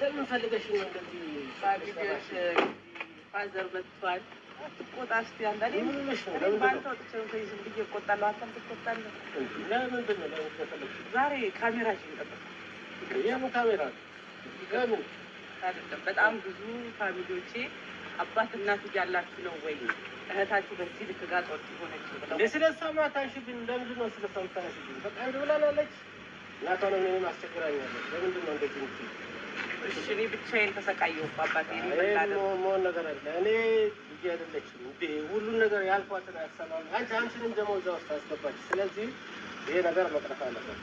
ለምን ፈልገሽ ነው እንደዚህ ፋዲሽ ፋዘር መጥቷል? አትቆጣ እስቲ አንዳንዴ ምን ነው ለምን ባንተ ወጥቼ ነው ዝም ብዬ እቆጣለሁ። አንተም ትቆጣለህ። ለምን ተፈለግሽ? ዛሬ ካሜራሽን ጠብቅ። የምን ካሜራ? ለምን አይደለም በጣም ብዙ ፋሚሊዎቼ አባት እናት እያላችሁ ነው ወይ እህታችሁ በዚህ ልክ ጋር ጦር ሆነች ብለው ለስለሳማ ታሽብን ለምንድን ነው ስለሳም ታሽብን? በቃ እንደብላለች እናቷ ነው ምንም አስቸግራኛለች። ለምንድን ነው እንደዚህ እንት እሺ እኔ ብቻዬን ተሰቃየሁ አባቴ ነው ምን ነገር አለ እኔ ልጅ አይደለችም እንዴ ሁሉን ነገር ያልኳትን አሰማም አንቺንም ደግሞ እዛ ውስጥ አስገባች። ስለዚህ ይሄ ነገር መቅረፍ አለበት።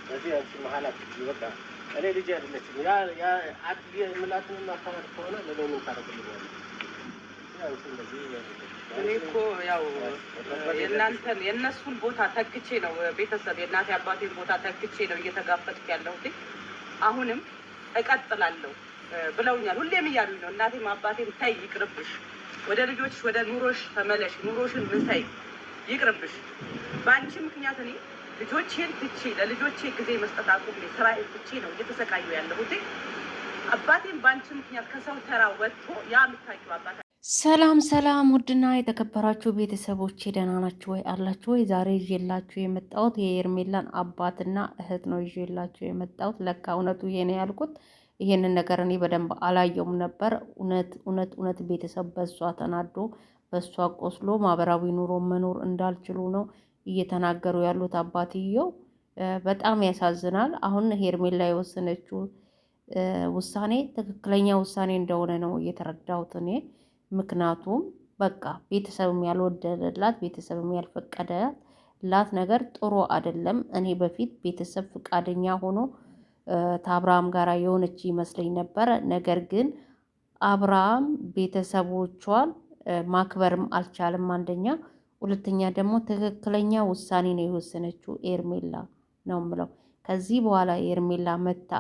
ስለዚህ አንቺ መሀላት ይበቃ እኔ ልጅ አይደለችም ያ አጥዬ ምላትን ማስተማር ከሆነ ለምን ታደርግልኛለህ? ያው ስለዚህ እኔ እኮ ያው የእናንተን የእነሱን ቦታ ተክቼ ነው ቤተሰብ የእናቴ አባቴን ቦታ ተክቼ ነው እየተጋፈጥኩ ያለሁት። አሁንም እቀጥላለሁ ብለውኛል። ሁሌም እያሉኝ ነው እናቴም አባቴም ተይ ይቅርብሽ፣ ወደ ልጆች ወደ ኑሮሽ ተመለሽ፣ ኑሮሽን ምሰይ ይቅርብሽ። በአንቺ ምክንያት እኔ ልጆቼን ትቼ ለልጆቼ ጊዜ መስጠት አቁሜ ስራዬን ትቼ ነው እየተሰቃዩ ያለሁት። አባቴም በአንቺ ምክንያት ከሰው ተራ ወጥቶ ያ የምታውቂው አባቴ። ሰላም ሰላም፣ ውድና የተከበራችሁ ቤተሰቦች ደህና ናችሁ ወይ አላችሁ ወይ? ዛሬ ይዤላችሁ የመጣሁት የሄርሜላን አባትና እህት ነው ይዤላችሁ የመጣሁት። ለካ እውነቱ ይሄ ነው ያልኩት። ይሄንን ነገር እኔ በደንብ አላየውም ነበር። እውነት ቤተሰብ በሷ ተናዶ በሷ ቆስሎ ማህበራዊ ኑሮ መኖር እንዳልችሉ ነው እየተናገሩ ያሉት አባትየው። በጣም ያሳዝናል። አሁን ሄርሜላ የወሰነችው ውሳኔ ትክክለኛ ውሳኔ እንደሆነ ነው እየተረዳሁት እኔ። ምክንያቱም በቃ ቤተሰብም ያልወደደላት ቤተሰብም ያልፈቀደላት ነገር ጥሩ አይደለም። እኔ በፊት ቤተሰብ ፍቃደኛ ሆኖ ከአብርሃም ጋር የሆነች ይመስለኝ ነበረ። ነገር ግን አብርሃም ቤተሰቦቿን ማክበርም አልቻለም አንደኛ፣ ሁለተኛ ደግሞ ትክክለኛ ውሳኔ ነው የወሰነችው ሄርሜላ ነው የምለው። ከዚህ በኋላ ሄርሜላ መታ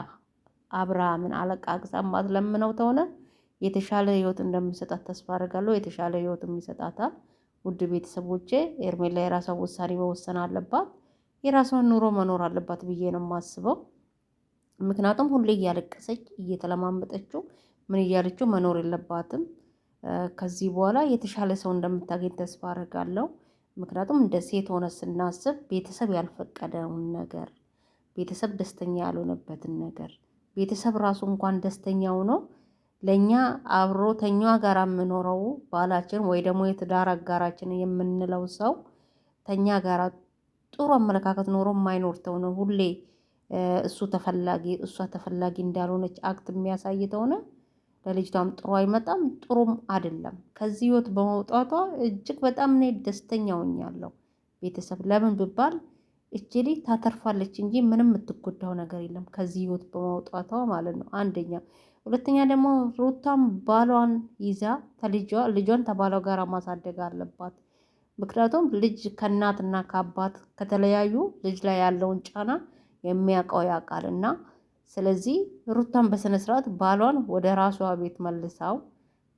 አብርሃምን አለቃቅሳ ማትለምነው ተሆነ የተሻለ ህይወት እንደምሰጣት ተስፋ አደርጋለሁ። የተሻለ ህይወትም ይሰጣታል። ውድ ቤተሰቦቼ ሄርሜላ የራሷን ውሳኔ መወሰን አለባት። የራሷን ኑሮ መኖር አለባት ብዬ ነው የማስበው። ምክንያቱም ሁሌ እያለቀሰች እየተለማመጠችው ምን እያለችው መኖር የለባትም። ከዚህ በኋላ የተሻለ ሰው እንደምታገኝ ተስፋ አደርጋለሁ። ምክንያቱም እንደ ሴት ሆነ ስናስብ ቤተሰብ ያልፈቀደውን ነገር፣ ቤተሰብ ደስተኛ ያልሆነበትን ነገር፣ ቤተሰብ ራሱ እንኳን ደስተኛ ሆኖ ለኛ አብሮ ተኛ ጋር የምኖረው ባላችን ወይ ደግሞ የትዳር አጋራችን የምንለው ሰው ተኛ ጋር ጥሩ አመለካከት ኖሮ የማይኖር ተሆነ ሁሌ እሱ ተፈላጊ እሷ ተፈላጊ እንዳልሆነች አክት የሚያሳይ ተሆነ ለልጅቷም ጥሩ አይመጣም፣ ጥሩም አይደለም። ከዚህ ህይወት በመውጣቷ እጅግ በጣም እኔ ደስተኛ ሆኛለሁ። ቤተሰብ ለምን ብባል እቺ ልጅ ታተርፋለች እንጂ ምንም የምትጎዳው ነገር የለም ከዚህ ህይወት በመውጣቷ ማለት ነው። አንደኛ ሁለተኛ ደግሞ ሩታም ባሏን ይዛ ልጇን ከባሏ ጋር ማሳደግ አለባት። ምክንያቱም ልጅ ከእናትና ከአባት ከተለያዩ ልጅ ላይ ያለውን ጫና የሚያውቀው ያውቃልና፣ ስለዚህ ሩታም በስነስርዓት ባሏን ወደ ራሷ ቤት መልሳው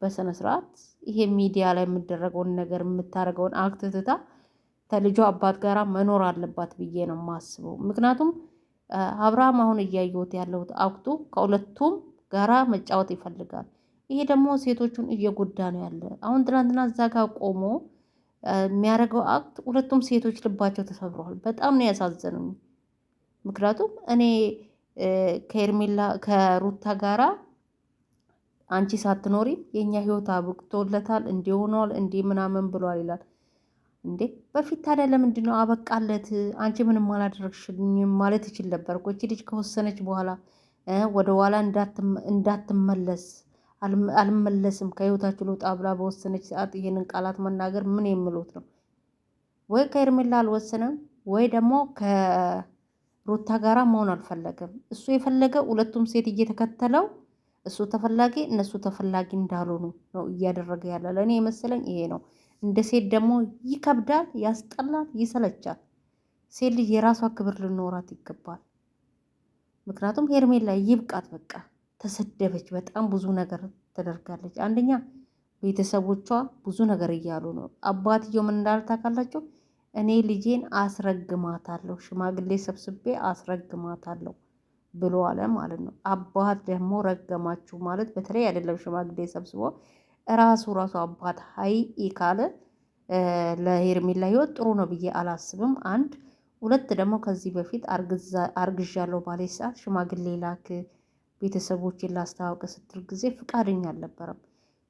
በስነስርዓት ይሄ ሚዲያ ላይ የሚደረገውን ነገር የምታደርገውን አክት ትታ ከልጇ አባት ጋር መኖር አለባት ብዬ ነው የማስበው። ምክንያቱም አብርሃም አሁን እያየሁት ያለሁት አክቱ ከሁለቱም ጋራ መጫወት ይፈልጋል። ይሄ ደግሞ ሴቶቹን እየጎዳ ነው ያለ። አሁን ትናንትና እዛ ጋር ቆሞ የሚያደርገው አክት ሁለቱም ሴቶች ልባቸው ተሰብረዋል። በጣም ነው ያሳዘኑኝ። ምክንያቱም እኔ ከሄርሜላ ከሩታ ጋራ አንቺ ሳትኖሪ የኛ ህይወት አብቅቶለታል እንዲሆኗል እንዲ ምናምን ብሏል ይላል እንዴ። በፊት ታዲያ ለምንድን ነው አበቃለት? አንቺ ምንም አላደረግሽልኝም ማለት ይችል ነበር እኮ። እቺ ልጅ ከወሰነች በኋላ ወደ ኋላ እንዳትመለስ አልመለስም ከህይወታችሁ ልውጣ ብላ በወሰነች ሰዓት ይሄንን ቃላት መናገር ምን የሚሉት ነው? ወይ ከሄርሜላ አልወሰነም ወይ ደግሞ ከሩታ ጋራ መሆን አልፈለገም። እሱ የፈለገ ሁለቱም ሴት እየተከተለው እሱ ተፈላጊ እነሱ ተፈላጊ እንዳልሆኑ ነው እያደረገ ያለ። ለእኔ የመሰለኝ ይሄ ነው። እንደ ሴት ደግሞ ይከብዳል፣ ያስጠላል፣ ይሰለቻል። ሴት ልጅ የራሷ ክብር ልኖራት ይገባል። ምክንያቱም ሄርሜላ ይብቃት፣ በቃ ተሰደበች፣ በጣም ብዙ ነገር ተደርጋለች። አንደኛ ቤተሰቦቿ ብዙ ነገር እያሉ ነው። አባትየው ምን እንዳለ ታውቃላችሁ? እኔ ልጄን አስረግማታለሁ፣ ሽማግሌ ሰብስቤ አስረግማታለሁ ብሎ አለ ማለት ነው። አባት ደግሞ ረገማችሁ ማለት በተለይ አይደለም ሽማግሌ ሰብስቦ ራሱ አባት ሀይ ካለ ለሄርሜላ ህይወት ጥሩ ነው ብዬ አላስብም። አንድ ሁለት ደግሞ ከዚህ በፊት አርግዣለሁ ባለ ሰዓት ሽማግሌ ላክ ቤተሰቦችን ላስተዋወቅ ስትል ጊዜ ፍቃደኛ አልነበረም።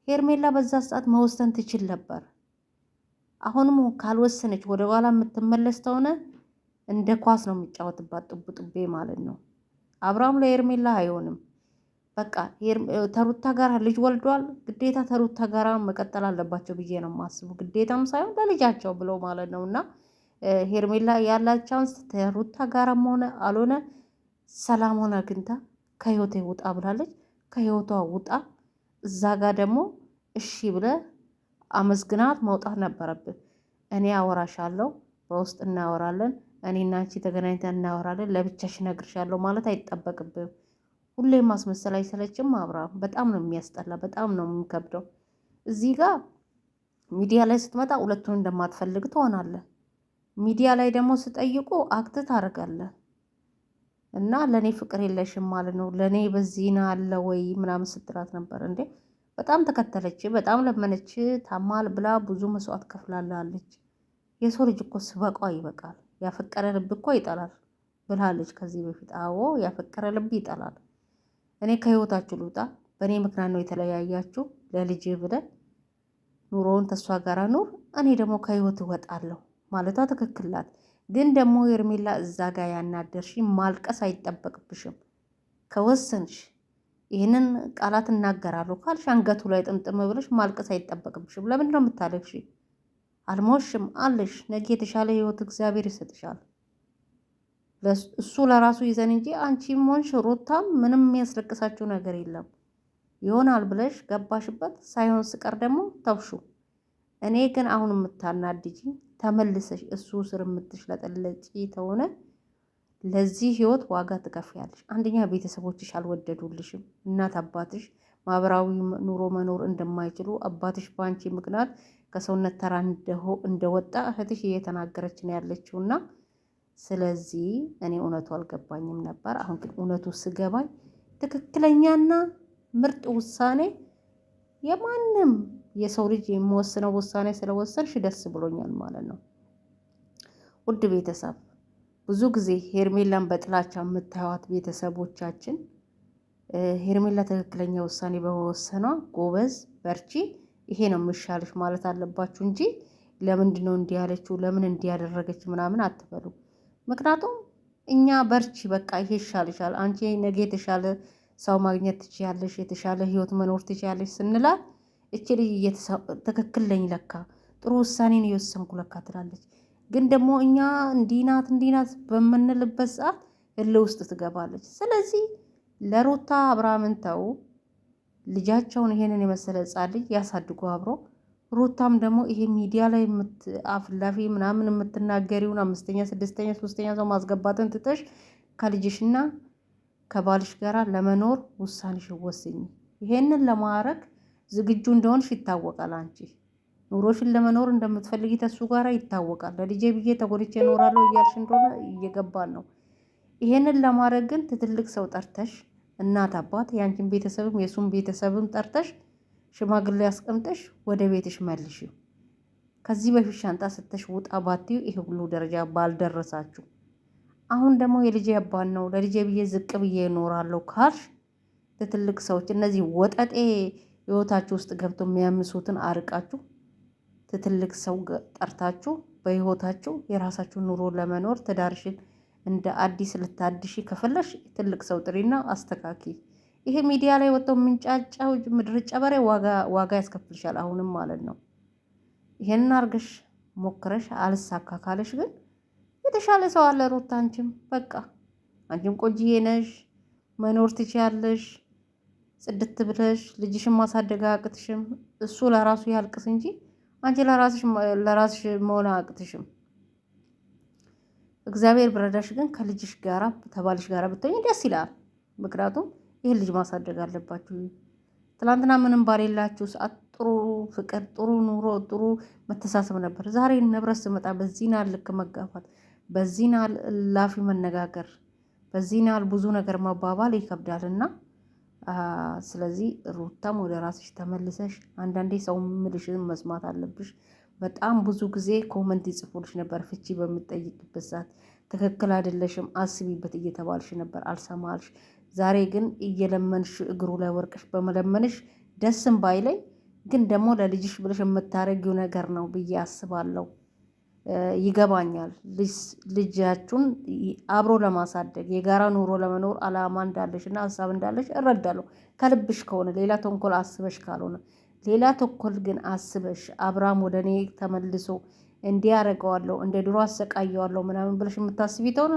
ሄርሜላ በዛ ሰዓት መወሰን ትችል ነበር። አሁንም ካልወሰነች ወደ ኋላ የምትመለስ ተሆነ እንደ ኳስ ነው የሚጫወትባት ጡብ ጡቤ ማለት ነው። አብርሃም ለሄርሜላ አይሆንም። በቃ ተሩታ ጋር ልጅ ወልዷል። ግዴታ ተሩታ ጋር መቀጠል አለባቸው ብዬ ነው የማስበው። ግዴታም ሳይሆን ለልጃቸው ብለው ማለት ነው። እና ሄርሜላ ያላት ቻንስ ተሩታ ጋርም ሆነ አልሆነ ሰላም ሆነ አግኝታ ከህይወቴ ውጣ ብላለች። ከህይወቷ ውጣ። እዛ ጋር ደግሞ እሺ ብለ አመስግናት መውጣት ነበረብን። እኔ አወራሻለሁ፣ በውስጥ እናወራለን፣ እኔና አንቺ ተገናኝተን እናወራለን፣ ለብቻሽ እነግርሻለሁ ማለት አይጠበቅብም። ሁሌም ማስመሰል አይሰለችም? አብርሃም በጣም ነው የሚያስጠላ፣ በጣም ነው የሚከብደው። እዚህ ጋር ሚዲያ ላይ ስትመጣ ሁለቱን እንደማትፈልግ ትሆናለህ። ሚዲያ ላይ ደግሞ ስጠይቁ አክት ታደርጋለህ እና ለእኔ ፍቅር የለሽም ማለት ነው። ለእኔ በዚህና አለ ወይ ምናምን ስትላት ነበር እንዴ። በጣም ተከተለች፣ በጣም ለመነች፣ ታማል ብላ ብዙ መስዋዕት ከፍላለች። የሰው ልጅ እኮ ስበቋ ይበቃል፣ ያፈቀረ ልብ እኮ ይጠላል ብላለች ከዚህ በፊት። አዎ ያፈቀረ ልብ ይጠላል። እኔ ከህይወታችሁ ልውጣ፣ በእኔ ምክንያት ነው የተለያያችሁ፣ ለልጅ ብለህ ኑሮውን ተሷ ጋር ኑር፣ እኔ ደግሞ ከህይወት እወጣለሁ ማለቷ ትክክል ናት። ግን ደግሞ ሄርሜላ እዛ ጋር ያናደርሽ ማልቀስ አይጠበቅብሽም። ከወሰንሽ ይህንን ቃላት እናገራለሁ ካልሽ አንገቱ ላይ ጥምጥም ብለሽ ማልቀስ አይጠበቅብሽም። ለምንድን ነው የምታለቅሽ? አልሞሽም አለሽ። ነገ የተሻለ ህይወት እግዚአብሔር ይሰጥሻል። እሱ ለራሱ ይዘን እንጂ አንቺም ሆንሽ ሩታም ምንም የሚያስለቅሳችሁ ነገር የለም። ይሆናል ብለሽ ገባሽበት፣ ሳይሆን ስቀር ደግሞ ተውሹ። እኔ ግን አሁን የምታናድጂኝ ተመልሰሽ እሱ ስር የምትሽለጠለጪ ተሆነ ለዚህ ህይወት ዋጋ ትከፍያለሽ። አንደኛ ቤተሰቦችሽ አልወደዱልሽም። እናት አባትሽ ማህበራዊ ኑሮ መኖር እንደማይችሉ አባትሽ በአንቺ ምክንያት ከሰውነት ተራ እንደወጣ እህትሽ እየተናገረች ነው ያለችውና ስለዚህ እኔ እውነቱ አልገባኝም ነበር። አሁን ግን እውነቱ ስገባኝ ትክክለኛና ምርጥ ውሳኔ የማንም የሰው ልጅ የሚወስነው ውሳኔ ስለወሰንሽ ደስ ብሎኛል ማለት ነው። ውድ ቤተሰብ ብዙ ጊዜ ሄርሜላን በጥላቻ የምታዩት ቤተሰቦቻችን ሄርሜላ ትክክለኛ ውሳኔ በመወሰኗ ጎበዝ፣ በርቺ፣ ይሄ ነው የሚሻልሽ ማለት አለባችሁ እንጂ ለምንድን ነው እንዲህ ያለችው ለምን እንዲያደረገች ምናምን አትበሉ። ምክንያቱም እኛ በርቺ በቃ ይሄ ይሻልሻል፣ አንቺ ነገ የተሻለ ሰው ማግኘት ትችያለሽ፣ የተሻለ ህይወት መኖር ትችያለሽ ስንላት እቺ ልጅ ትክክል ነኝ ለካ ጥሩ ውሳኔን የወሰንኩ ለካ ትላለች። ግን ደግሞ እኛ እንዲናት በምንልበት ሰዓት እልህ ውስጥ ትገባለች። ስለዚህ ለሩታ አብርሃምን ተው፣ ልጃቸውን ይሄንን የመሰለ ሕፃን ልጅ ያሳድጉ አብሮ። ሩታም ደግሞ ይሄ ሚዲያ ላይ አፍላፊ ምናምን የምትናገሪውን 5ኛ 6ኛ 3ኛ ሰው ማስገባትን ትተሽ ከልጅሽና ከባልሽ ጋር ለመኖር ውሳኔሽ ወስኝ። ይሄንን ለማድረግ ዝግጁ እንደሆንሽ ይታወቃል። አንቺ ኑሮሽን ለመኖር እንደምትፈልጊ ተሱ ጋር ይታወቃል። ለልጄ ብዬ ተጎድቼ እኖራለሁ እያልሽ እንደሆነ እየገባን ነው። ይሄንን ለማድረግ ግን ትልቅ ሰው ጠርተሽ እናት አባት፣ የአንቺን ቤተሰብም የሱን ቤተሰብም ጠርተሽ ሽማግሌ ያስቀምጠሽ ወደ ቤትሽ መልሽ። ከዚህ በፊት ሻንጣ ስተሽ ውጣ ባትዩ ይሄ ሁሉ ደረጃ ባልደረሳችሁ። አሁን ደግሞ የልጄ አባት ነው ለልጄ ብዬ ዝቅ ብዬ እኖራለሁ ካልሽ ትልቅ ሰዎች እነዚህ ወጠጤ ህይወታችሁ ውስጥ ገብቶ የሚያምሱትን አርቃችሁ ትልቅ ሰው ጠርታችሁ በህይወታችሁ የራሳችሁን ኑሮ ለመኖር ትዳርሽን እንደ አዲስ ልታድሺ ከፈለሽ ትልቅ ሰው ጥሪና አስተካኪ። ይሄ ሚዲያ ላይ ወጥተው የምንጫጫው ምድር ጨበሬ ዋጋ ያስከፍልሻል። አሁንም ማለት ነው። ይሄንን አርገሽ ሞክረሽ አልሳካ ካለሽ ግን የተሻለ ሰው አለ ሩታ። አንቺም በቃ አንቺም ቆንጆዬ ነሽ፣ መኖር ትችያለሽ ጽድት ብለሽ። ልጅሽን ማሳደግ አቅትሽም፣ እሱ ለራሱ ያልቅስ እንጂ አንቺ ለራስሽ መሆን አቅትሽም። እግዚአብሔር ብረዳሽ ግን ከልጅሽ ጋራ ተባልሽ ጋራ ብትሆኚ ደስ ይላል። ምክንያቱም ይህን ልጅ ማሳደግ አለባችሁ። ትላንትና ምንም ባሌላችሁ ሰዓት ጥሩ ፍቅር፣ ጥሩ ኑሮ፣ ጥሩ መተሳሰብ ነበር። ዛሬ ንብረት ስመጣ በዚህና ልክ መጋፋት፣ በዚህና ላፊ መነጋገር፣ በዚህን ያህል ብዙ ነገር መባባል ይከብዳልና ስለዚህ ሩታም ወደ ራስሽ ተመልሰሽ አንዳንዴ ሰው ምልሽን መስማት አለብሽ። በጣም ብዙ ጊዜ ኮመንት ይጽፉልሽ ነበር ፍቺ በምትጠይቅበት ሰዓት ትክክል አይደለሽም አስቢበት እየተባልሽ ነበር፣ አልሰማልሽ። ዛሬ ግን እየለመንሽ እግሩ ላይ ወርቅሽ በመለመንሽ ደስም ባይለኝ ግን ደግሞ ለልጅሽ ብለሽ የምታረጊው ነገር ነው ብዬ አስባለሁ። ይገባኛል። ልጃችሁን አብሮ ለማሳደግ የጋራ ኑሮ ለመኖር አላማ እንዳለሽ እና ሀሳብ እንዳለሽ እረዳለሁ። ከልብሽ ከሆነ ሌላ ተንኮል አስበሽ ካልሆነ፣ ሌላ ተንኮል ግን አስበሽ አብርሃም ወደ እኔ ተመልሶ እንዲያደርገዋለሁ እንደ ድሮ አሰቃየዋለሁ ምናምን ብለሽ የምታስቢ ተሆነ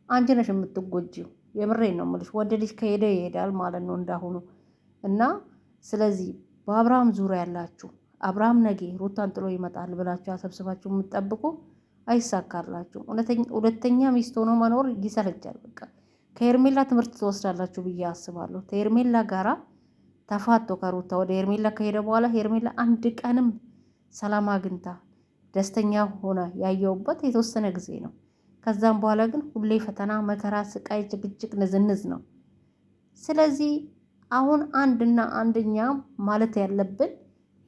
አንቺ ነሽ የምትጎጂው። የምሬን ነው የምልሽ። ወደ ልጅ ከሄደ ይሄዳል ማለት ነው እንዳሁኑ እና ስለዚህ በአብርሃም ዙሪያ ያላችሁ አብርሃም ነገ ሩታን ጥሎ ይመጣል ብላችሁ አሰብስባችሁ የምትጠብቁ አይሳካላችሁም። ሁለተኛ ሚስት ሆኖ መኖር ይሰለቻል። በቃ ከሄርሜላ ትምህርት ትወስዳላችሁ ብዬ አስባለሁ። ከሄርሜላ ጋራ ተፋቶ ከሩታ ወደ ሄርሜላ ከሄደ በኋላ ሄርሜላ አንድ ቀንም ሰላም አግኝታ ደስተኛ ሆነ ያየውበት የተወሰነ ጊዜ ነው። ከዛም በኋላ ግን ሁሌ ፈተና፣ መከራ፣ ስቃይ፣ ጭቅጭቅ፣ ንዝንዝ ነው። ስለዚህ አሁን አንድና አንደኛ ማለት ያለብን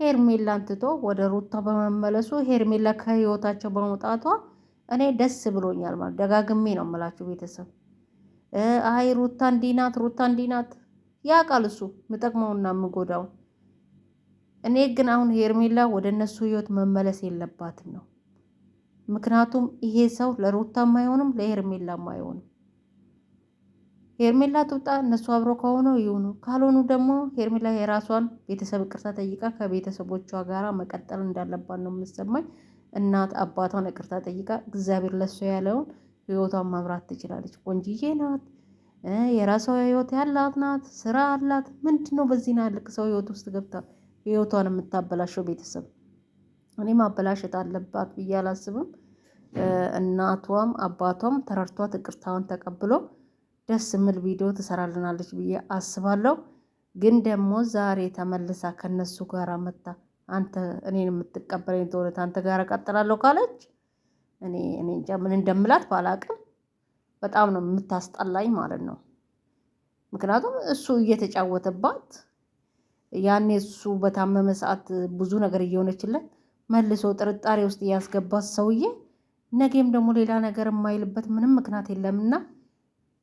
ሄርሜላን ትቶ ወደ ሩታ በመመለሱ ሄርሜላ ከህይወታቸው በመውጣቷ እኔ ደስ ብሎኛል። ማለት ደጋግሜ ነው የምላችሁ ቤተሰብ። አይ ሩታ እንዲህ ናት፣ ሩታ እንዲህ ናት ያውቃል እሱ የምጠቅመውና የምጎዳውን። እኔ ግን አሁን ሄርሜላ ወደ እነሱ ህይወት መመለስ የለባትም ነው። ምክንያቱም ይሄ ሰው ለሩታም አይሆንም ለሄርሜላም አይሆንም። ሄርሜላ ትውጣ፣ እነሱ አብሮ ከሆኑ ይሁኑ፣ ካልሆኑ ደግሞ ሄርሜላ የራሷን ቤተሰብ ይቅርታ ጠይቃ ከቤተሰቦቿ ጋር መቀጠል እንዳለባት ነው የምሰማኝ። እናት አባቷን ይቅርታ ጠይቃ እግዚአብሔር ለሷ ያለውን ህይወቷን መምራት ትችላለች። ቆንጅዬ ናት፣ የራሷ ህይወት ያላት ናት፣ ስራ አላት። ምንድን ነው በዚህ ናልቅ ሰው ህይወት ውስጥ ገብታ ህይወቷን የምታበላሸው? ቤተሰብ እኔ ማበላሸት አለባት ብዬ አላስብም። እናቷም አባቷም ተረድቷት ይቅርታዋን ተቀብሎ ደስ የሚል ቪዲዮ ትሰራልናለች ብዬ አስባለሁ። ግን ደግሞ ዛሬ ተመልሳ ከነሱ ጋር መታ አንተ እኔን የምትቀበለኝ ተሆነ አንተ ጋር እቀጥላለሁ ካለች እኔ እንጃ ምን እንደምላት ባላቅም በጣም ነው የምታስጠላኝ ማለት ነው። ምክንያቱም እሱ እየተጫወተባት ያኔ እሱ በታመመ ሰዓት ብዙ ነገር እየሆነችለት መልሶ ጥርጣሬ ውስጥ እያስገባት ሰውዬ ነገም ደግሞ ሌላ ነገር የማይልበት ምንም ምክንያት የለምና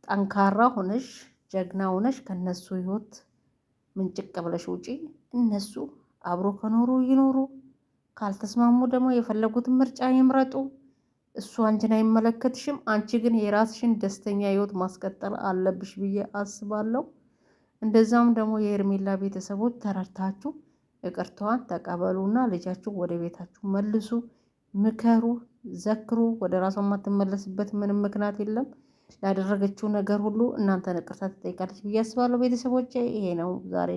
ጠንካራ ሆነሽ ጀግና ሆነሽ ከነሱ ህይወት ምንጭቅ ብለሽ ውጪ። እነሱ አብሮ ከኖሩ ይኖሩ፣ ካልተስማሙ ደግሞ የፈለጉትን ምርጫ ይምረጡ። እሱ አንቺን አይመለከትሽም። አንቺ ግን የራስሽን ደስተኛ ህይወት ማስቀጠል አለብሽ ብዬ አስባለሁ። እንደዛም ደግሞ የሄርሜላ ቤተሰቦች ተረድታችሁ ይቅርታዋን ተቀበሉና ልጃችሁ ወደ ቤታችሁ መልሱ፣ ምከሩ፣ ዘክሩ። ወደ ራሷ የማትመለስበት ምንም ምክንያት የለም። ላደረገችው ነገር ሁሉ እናንተን ይቅርታ ትጠይቃለች ብዬ አስባለሁ። ቤተሰቦቼ ይሄ ነው ዛሬ